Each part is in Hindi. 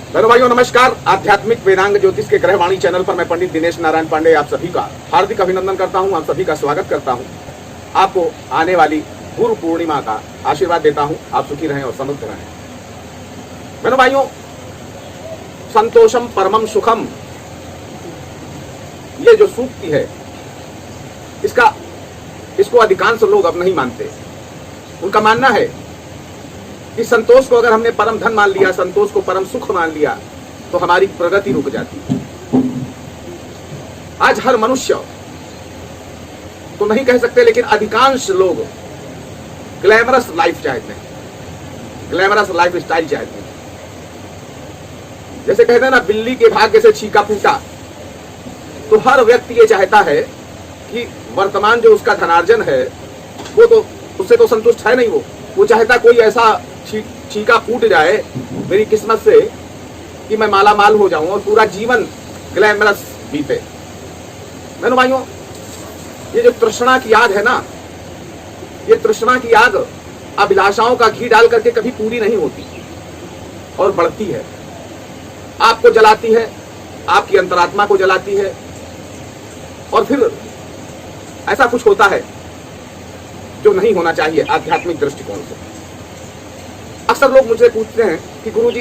बहनों भाइयों नमस्कार। आध्यात्मिक वेदांग ज्योतिष के ग्रहवाणी चैनल पर मैं पंडित दिनेश नारायण पांडे आप सभी का हार्दिक अभिनंदन करता हूं, आप सभी का स्वागत करता हूं। आपको आने वाली गुरु पूर्णिमा का आशीर्वाद देता हूं। आप सुखी रहें और समृद्ध रहें। बहनों भाइयों, संतोषम परमम सुखम, ये जो सूक्ति है इसको अधिकांश लोग अब नहीं मानते। उनका मानना है कि संतोष को अगर हमने परम धन मान लिया, संतोष को परम सुख मान लिया, तो हमारी प्रगति रुक जाती है। आज हर मनुष्य तो नहीं कह सकते, लेकिन अधिकांश लोग ग्लैमरस लाइफ चाहते हैं, ग्लैमरस लाइफ स्टाइल चाहते हैं। जैसे कहते हैं ना, बिल्ली के भाग्य से छीका फूटा, तो हर व्यक्ति ये चाहता है कि वर्तमान जो उसका धनार्जन है वो तो उससे तो संतुष्ट है नहीं। वो चाहता कोई ऐसा छीका फूट जाए मेरी किस्मत से कि मैं माला माल हो जाऊं और पूरा जीवन ग्लैमरस बीते। बहनों भाइयों, ये जो तृष्णा की आग है ना, ये तृष्णा की आग अभिलाषाओं का घी डाल करके कभी पूरी नहीं होती और बढ़ती है, आपको जलाती है, आपकी अंतरात्मा को जलाती है, और फिर ऐसा कुछ होता है जो नहीं होना चाहिए आध्यात्मिक दृष्टिकोण से। अक्सर लोग मुझसे पूछते हैं कि गुरुजी,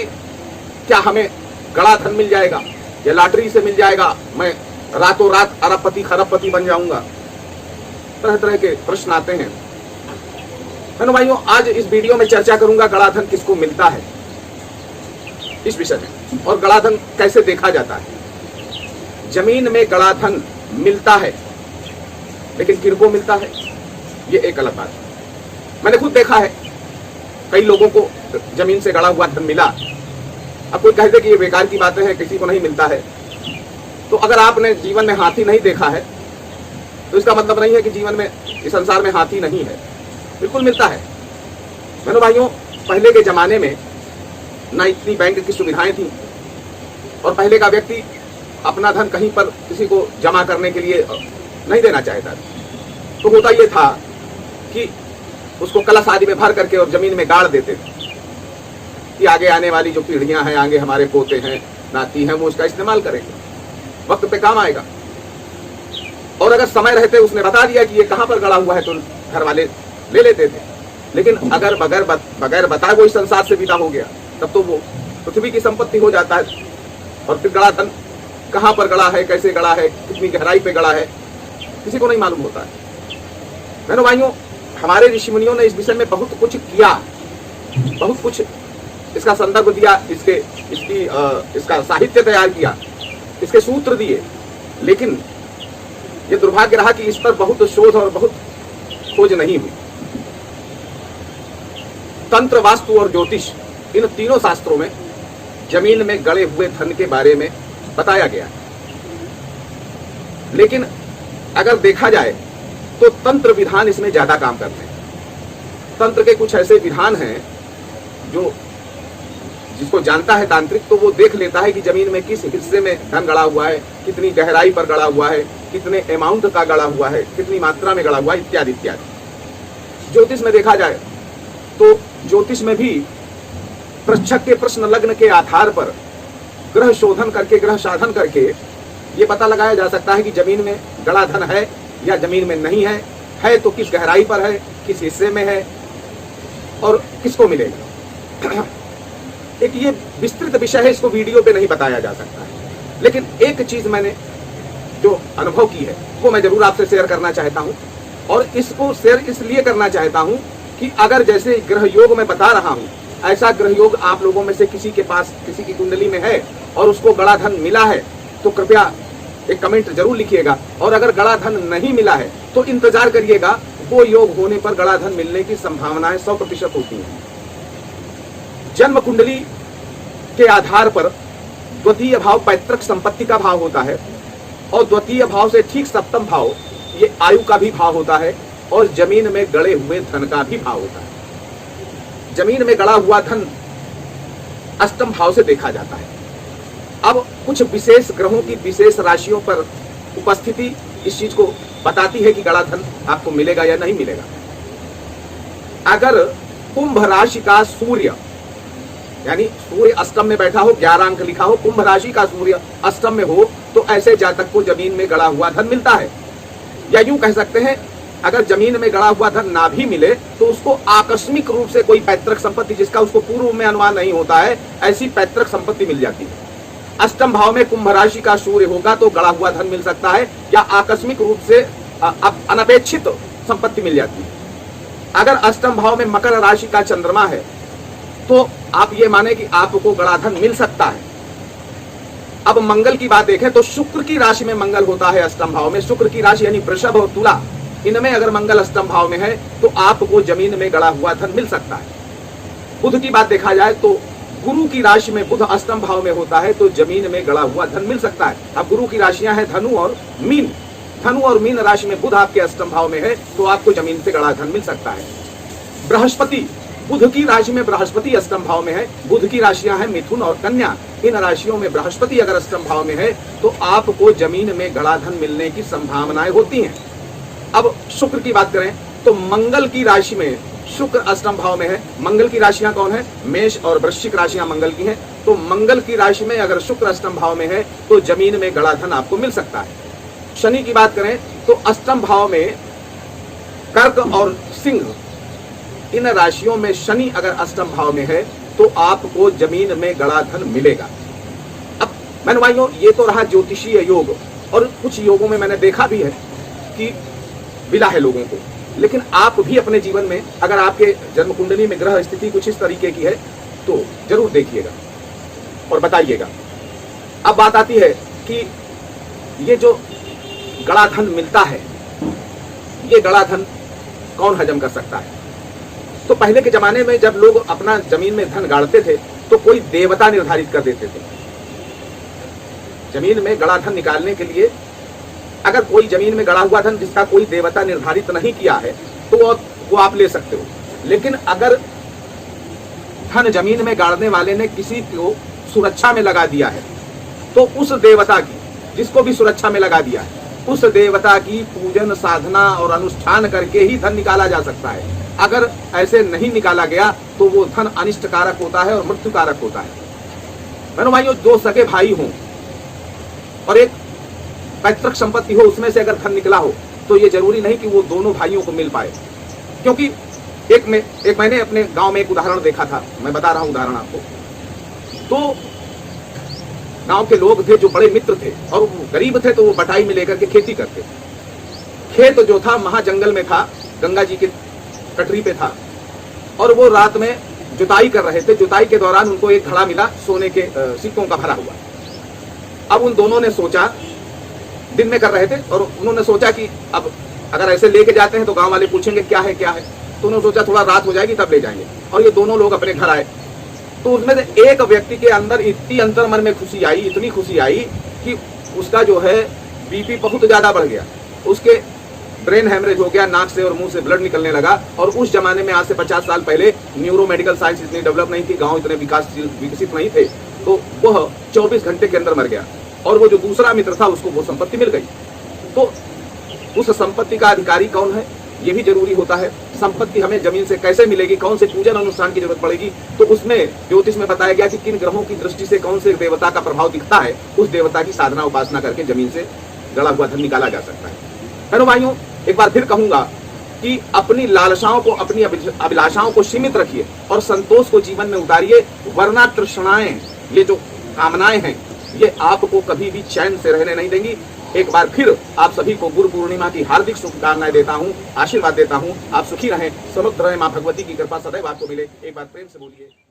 क्या हमें गड़ा धन मिल जाएगा या लॉटरी से मिल जाएगा, मैं रातों रात अरबपति खरबपति बन जाऊंगा? तरह तरह के प्रश्न आते हैं। बहनों भाइयों, आज इस वीडियो में चर्चा करूंगा गड़ा धन किसको मिलता है, इस विषय में, और गड़ा धन कैसे देखा जाता है। जमीन में गड़ा धन मिलता है, लेकिन किनको मिलता है ये एक अलग बात है। मैंने खुद देखा है, कई लोगों को जमीन से गड़ा हुआ धन मिला। अब कोई कहते कि ये बेकार की बातें हैं, किसी को नहीं मिलता है। तो अगर आपने जीवन में हाथी नहीं देखा है तो इसका मतलब नहीं है कि जीवन में, इस संसार में हाथी नहीं है, बिल्कुल मिलता है। बहनों भाइयों, पहले के जमाने में ना इतनी बैंक की सुविधाएं थी, और पहले का व्यक्ति अपना धन कहीं पर किसी को जमा करने के लिए नहीं देना चाहता। तो होता ये था कि उसको कलश आदि में भर करके और जमीन में गाड़ देते थे कि आगे आने वाली जो पीढ़ियां हैं, आगे हमारे पोते हैं, नाती हैं, वो उसका इस्तेमाल करेंगे, वक्त पे काम आएगा। और अगर समय रहते उसने बता दिया कि ये कहां पर गड़ा हुआ है, तो घर वाले ले लेते थे। लेकिन अगर बगैर बताए वो इस संसार से विदा हो गया, तब तो वो पृथ्वी की संपत्ति हो जाता है। और फिर गड़ा धन कहां पर गड़ा है, कैसे गड़ा है, कितनी गहराई पे गड़ा है, किसी को नहीं मालूम होता है। बहनों भाइयों, हमारे ऋषि मुनियों ने इस विषय में बहुत कुछ किया, बहुत कुछ इसका संदर्भ दिया, इसका साहित्य तैयार किया, इसके सूत्र दिए। लेकिन ये दुर्भाग्य रहा कि इस पर बहुत शोध और बहुत खोज नहीं हुई। तंत्र, वास्तु और ज्योतिष, इन तीनों शास्त्रों में जमीन में गड़े हुए धन के बारे में बताया गया। लेकिन अगर देखा जाए तो तंत्र विधान इसमें ज्यादा काम करते हैं। तंत्र के कुछ ऐसे विधान हैं जो जिसको जानता है तांत्रिक, तो वो देख लेता है कि जमीन में किस हिस्से में धन गड़ा हुआ है, कितनी गहराई पर गड़ा हुआ है, कितने अमाउंट का गड़ा हुआ है, कितनी मात्रा में गड़ा हुआ है, इत्यादि इत्यादि। ज्योतिष में देखा जाए तो ज्योतिष में भी पृच्छक के प्रश्न लग्न के आधार पर ग्रह शोधन करके, ग्रह साधन करके ये पता लगाया जा सकता है कि जमीन में गड़ा धन है या जमीन में नहीं है तो किस गहराई पर है, किस हिस्से में है और किसको मिलेगा। एक ये विस्तृत विषय है, इसको वीडियो पे नहीं बताया जा सकता है। लेकिन एक चीज मैंने जो अनुभव की है वो मैं जरूर आपसे शेयर करना चाहता हूं, और इसको शेयर इसलिए करना चाहता हूं कि अगर जैसे ग्रह योग मैं बता रहा हूं, ऐसा ग्रह योग आप लोगों में से किसी के पास, किसी की कुंडली में है और उसको गड़ा धन मिला है, तो कृपया एक कमेंट जरूर लिखिएगा। और अगर गड़ा धन नहीं मिला है तो इंतजार करिएगा, वो योग होने पर गड़ा धन मिलने की संभावनाएं 100% होती हैं। जन्म कुंडली के आधार पर द्वितीय भाव पैतृक संपत्ति का भाव होता है, और द्वितीय भाव से ठीक सप्तम भाव ये आयु का भी भाव होता है, और जमीन में गड़े हुए धन का भी भाव होता है। जमीन में गड़ा हुआ धन अष्टम भाव से देखा जाता है। अब कुछ विशेष ग्रहों की विशेष राशियों पर उपस्थिति इस चीज को बताती है कि गड़ा धन आपको मिलेगा या नहीं मिलेगा। अगर कुंभ राशि का सूर्य यानी सूर्य अष्टम में बैठा हो, 11 अंक लिखा हो, कुंभ राशि का सूर्य अष्टम में हो, तो ऐसे जातक को जमीन में गड़ा हुआ धन मिलता है। या यूं कह सकते हैं, अगर जमीन में गड़ा हुआ धन ना भी मिले तो उसको आकस्मिक रूप से कोई पैतृक संपत्ति, जिसका उसको पूर्व में अनुमान नहीं होता है, ऐसी पैतृक संपत्ति मिल जाती है। अष्टम भाव में कुंभ राशि का सूर्य होगा तो गड़ा हुआ धन मिल सकता है, या आकस्मिक रूप से अनपेक्षित संपत्ति मिल जाती है। अगर अष्टम भाव में मकर राशि का चंद्रमा है तो आप ये माने कि आपको गड़ा धन मिल सकता है। अब मंगल की बात देखें तो शुक्र की राशि में मंगल होता है अष्टम भाव में। शुक्र की राशि यानी वृषभ और तुला, इनमें अगर मंगल अष्टम भाव में है तो आपको जमीन में गड़ा हुआ धन मिल सकता है। बुध की बात देखा जाए तो गुरु की राशि में बुध अष्टम भाव में होता है तो जमीन में गड़ा हुआ धन मिल सकता है। अब गुरु की राशियां हैं धनु और मीन। धनु और मीन राशि में बुध आपके अष्टम भाव में है तो आपको जमीन से गड़ा धन मिल सकता है। बृहस्पति, बुध की राशि में बृहस्पति अष्टम भाव में है। बुध की राशियां हैं मिथुन और कन्या। इन राशियों में बृहस्पति अगर अष्टम भाव में है तो आपको जमीन में गड़ा धन मिलने की संभावनाएं होती हैं। अब शुक्र की बात करें तो मंगल की राशि में शुक्र अष्टम भाव में है। मंगल की राशियां कौन है? मेष और वृश्चिक राशियां मंगल की हैं। तो मंगल की राशि में अगर शुक्र अष्टम भाव में है तो जमीन में गड़ा धन आपको मिल सकता है। शनि की बात करें तो अष्टम भाव में कर्क और सिंह, इन राशियों में शनि अगर अष्टम भाव में है तो आपको जमीन में गड़ा धन मिलेगा। अब मैंने भाइयों, ये तो रहा ज्योतिषीय योग, और कुछ योगों में मैंने देखा भी है कि मिला है लोगों को। लेकिन आप भी अपने जीवन में अगर आपके जन्म कुंडली में ग्रह स्थिति कुछ इस तरीके की है तो जरूर देखिएगा और बताइएगा। अब बात आती है कि ये जो गड़ा धन मिलता है, ये गड़ा धन कौन हजम कर सकता है? तो पहले के जमाने में जब लोग अपना जमीन में धन गाड़ते थे तो कोई देवता निर्धारित कर देते थे। जमीन में गड़ा धन निकालने के लिए अगर कोई जमीन में गड़ा हुआ धन जिसका कोई देवता निर्धारित नहीं किया है तो वो आप ले सकते हो। लेकिन अगर धन जमीन में गाड़ने वाले ने किसी को सुरक्षा में लगा दिया है तो उस देवता की, जिसको भी सुरक्षा में लगा दिया है, उस देवता की पूजन साधना और अनुष्ठान करके ही धन निकाला जा सकता है। अगर ऐसे नहीं निकाला गया तो वो धन अनिष्टकारक होता है और मृत्युकारक होता है। बहनों भाइयों, दो सगे भाई हों और एक पैतृक संपत्ति हो, उसमें से अगर धन निकला हो तो ये जरूरी नहीं कि वो दोनों भाइयों को मिल पाए। क्योंकि मैंने अपने गांव में एक उदाहरण देखा था, मैं बता रहा हूं उदाहरण आपको। तो गांव के लोग थे जो बड़े मित्र थे और वो गरीब थे तो वो बटाई में लेकर के खेती करते। खेत जो था महाजंगल में था, गंगा जी के कटरी पे था, और वो रात में जुताई कर रहे थे। जुताई के दौरान उनको एक घड़ा मिला सोने के सिक्कों का भरा हुआ। अब उन दोनों ने सोचा, दिन में कर रहे थे, और उन्होंने सोचा कि अब अगर ऐसे लेके जाते हैं तो गांव वाले पूछेंगे क्या है क्या है। तो उन्होंने सोचा थोड़ा रात हो जाएगी तब ले जाएंगे। और ये दोनों लोग अपने घर आए तो उसमें से एक व्यक्ति के अंदर इतनी अंतर मन में खुशी आई, इतनी खुशी आई कि उसका जो है बीपी बहुत ज्यादा बढ़ गया। उसके ब्रेन हेमरेज हो गया, नाक से और मुंह से ब्लड निकलने लगा। और उस जमाने में आज से 50 साल पहले न्यूरो मेडिकल साइंस इतनी डेवलप नहीं थी, गांव इतने विकसित नहीं थे, तो वह 24 घंटे के अंदर मर गया। और वो जो दूसरा मित्र था उसको वो संपत्ति मिल गई। तो उस संपत्ति का अधिकारी कौन है ये भी जरूरी होता है। संपत्ति हमें जमीन से कैसे मिलेगी, कौन से पूजन अनुष्ठान की जरूरत पड़ेगी, तो उसमें ज्योतिष में बताया गया कि किन ग्रहों की दृष्टि से कौन से देवता का प्रभाव दिखता है, उस देवता की साधना उपासना करके जमीन से गड़ा हुआ धन निकाला जा सकता है। बहनों भाइयों, एक बार फिर कहूंगा कि अपनी लालसाओं को, अपनी अभिलाषाओं को सीमित रखिए और संतोष को जीवन में उतारिए, वरना तृष्णाएं, ये जो कामनाएं हैं, ये आपको कभी भी चैन से रहने नहीं देंगी। एक बार फिर आप सभी को गुरु पूर्णिमा की हार्दिक शुभकामनाएं देता हूं, आशीर्वाद देता हूं। आप सुखी रहें, समृद्ध रहें, मां भगवती की कृपा सदैव आपको मिले। एक बार प्रेम से बोलिए।